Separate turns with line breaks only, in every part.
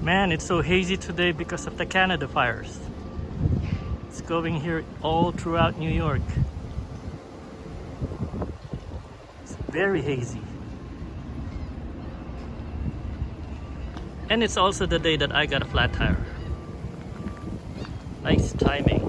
Man, it's so hazy today because of the Canada fires. It's going here all throughout New York. It's very hazy. And it's also the day that I got a flat tire. Nice timing.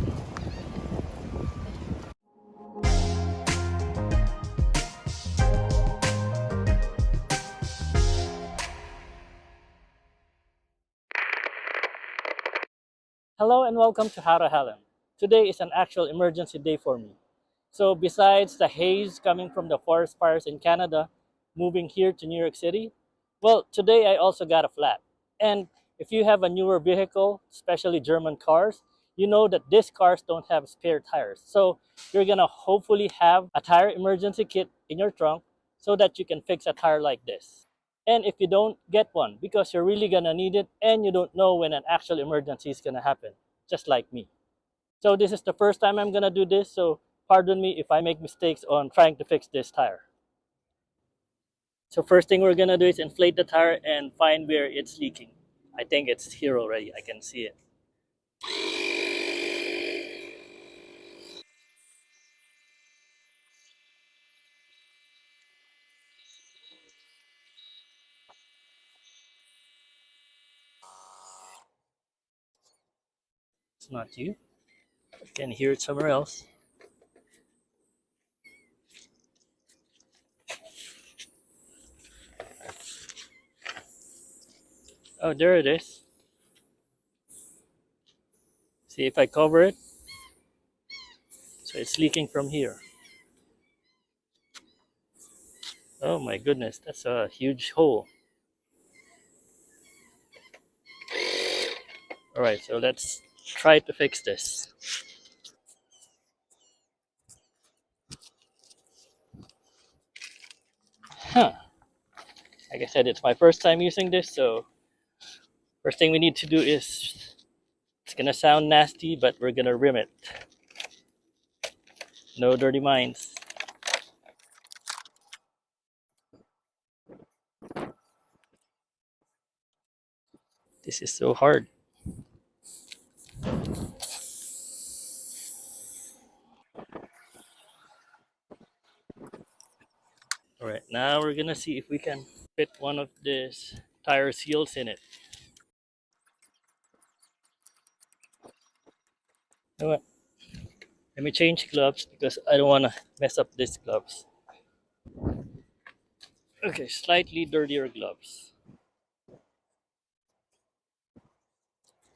Hello and welcome to How to Helen. Today is an actual emergency day for me. So besides the haze coming from the forest fires in Canada, moving here to New York City, well, today I also got a flat. And if you have a newer vehicle, especially German cars, you know that these cars don't have spare tires. So you're gonna hopefully have a tire emergency kit in your trunk so that you can fix a tire like this. And if you don't get one, because you're really gonna need it and you don't know when an actual emergency is gonna happen, just like me. So this is the first time I'm gonna do this, so pardon me if I make mistakes on trying to fix this tire. So first thing we're gonna do is inflate the tire and find where it's leaking. I think it's here already, I can see it. It's not you. I can hear it somewhere else. Oh, there it is. See if I cover it. So it's leaking from here. Oh my goodness, that's a huge hole. All right, so let's try to fix this. Huh. Like I said, it's my first time using this, so first thing we need to do is, it's gonna sound nasty, but we're gonna rim it. No dirty minds. This is so hard. All right, now we're gonna see if we can fit one of these tire seals in it. You know what? Let me change gloves because I don't wanna mess up these gloves. Okay, slightly dirtier gloves.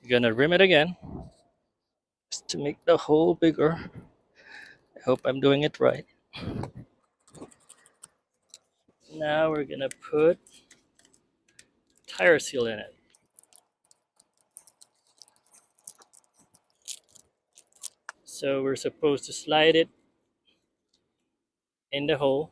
We're gonna rim it again just to make the hole bigger. I hope I'm doing it right. Now we're gonna put tire seal in it. So we're supposed to slide it in the hole.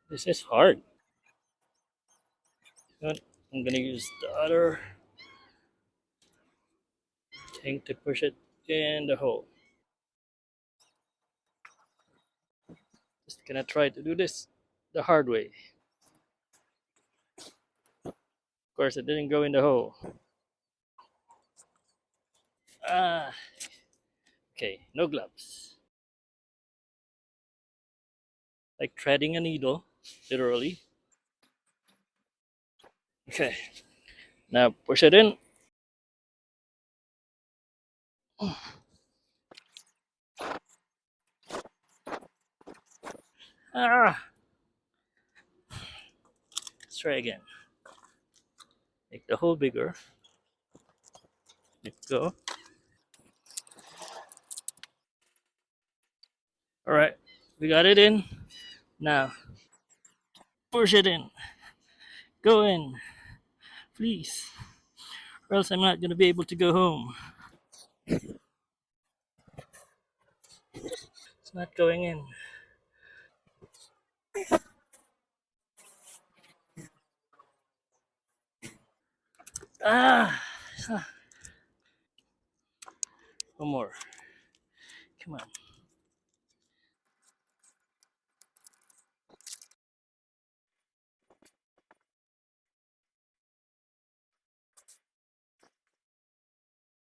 This is hard. But I'm gonna use the other thing to push it in the hole. Just gonna try to do this the hard way. Of course, it didn't go in the hole. Ah, okay, no gloves. Like threading a needle, literally. Okay, now push it in. Ah, let's try again. Make the hole bigger. Let go. All right, we got it in. Now push it in. Go in, please, or else I'm not gonna be able to go home. It's not going in. Ah, one more. Come on.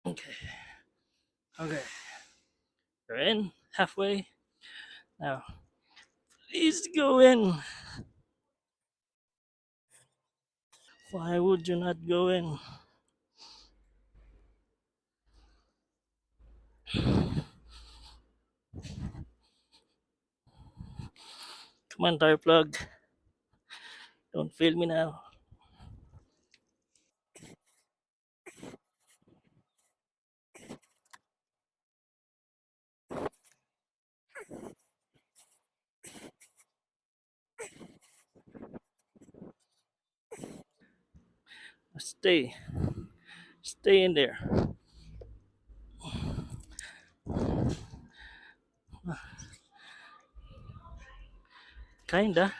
Okay. Okay. We're in halfway. Now, please go in. Why would you not go in? Come on, tire plug. Don't fail me now. Stay. Stay in there. Kinda.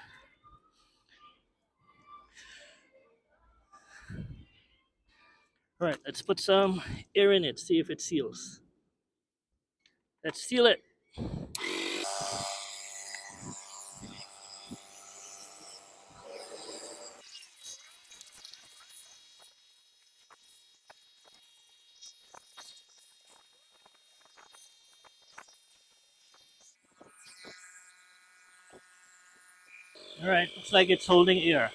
Alright, let's put some air in it, see if it seals. Let's seal it. Alright, looks like it's holding air.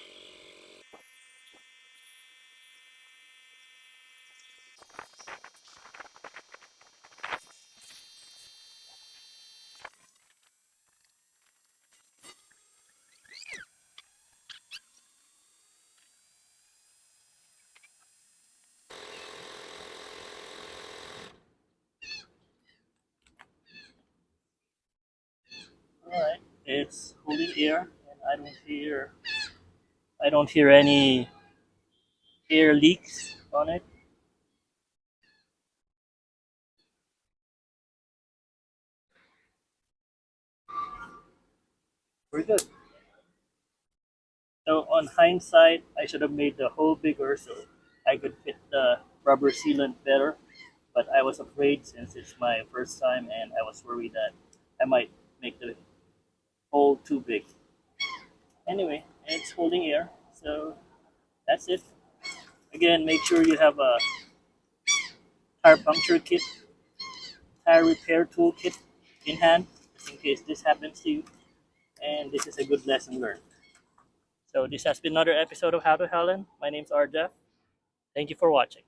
Alright, it's holding air and I don't hear any air leaks on it. We're good. So on hindsight, I should have made the hole bigger so I could fit the rubber sealant better. But I was afraid since it's my first time and I was worried that I might make the hole too big. Anyway, it's holding air, so that's it. Again, make sure you have a tire puncture kit, tire repair tool kit in hand, just in case this happens to you. And this is a good lesson learned. So this has been another episode of How to Helen. My name's RJ. Thank you for watching.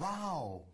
Wow.